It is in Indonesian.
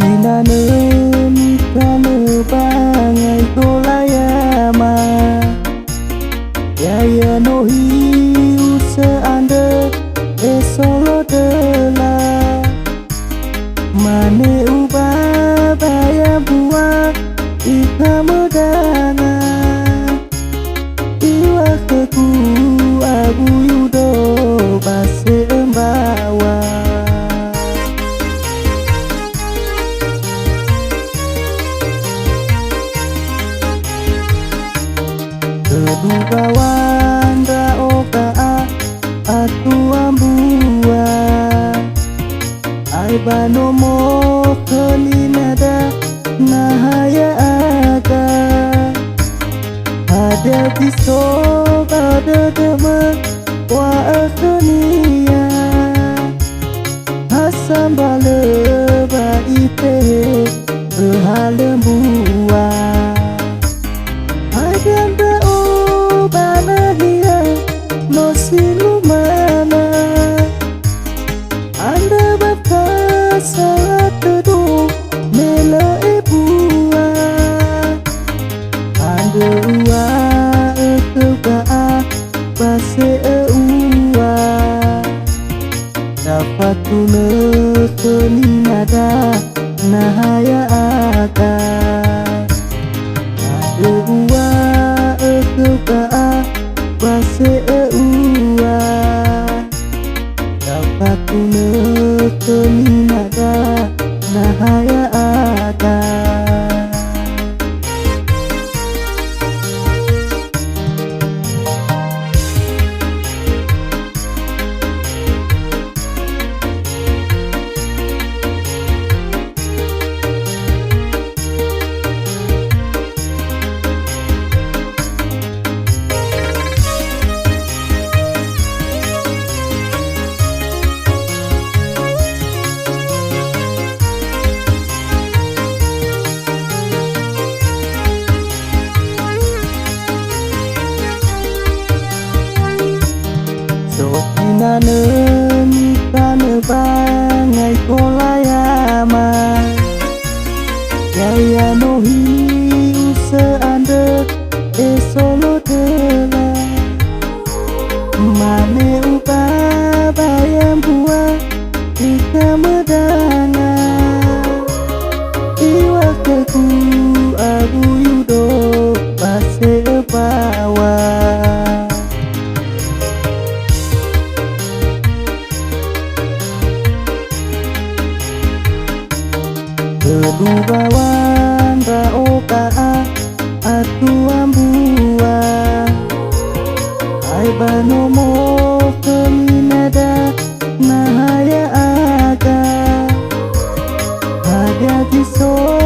Inanen kanu bangai kolayama Yaya nohi use ande esolo dela Mane uba baya buah ika medana Iwa keku abu yudo base embawa Kedua wanda oka atu ambua Aiba nomo kelinada nahaya aga Ada biso ada dema wa akenia Hasam bale ba ite behalembua Aganda o banahia no silumana Anda bapa saat teduh mela ebua Anda ua ekeba base eua Dapat tune keninada nahaya akan Ua ekeba base eua Dapat tune keninada nahaya akan Inanen kanu bangai kolayama Yaya nohi use ande esolo dela Mane uba bayam buah ika medana Iwa keku abu yudo base bawa Kedua wanda oka atu ambua Aiba nomo kelinada nahaya aga Ada biso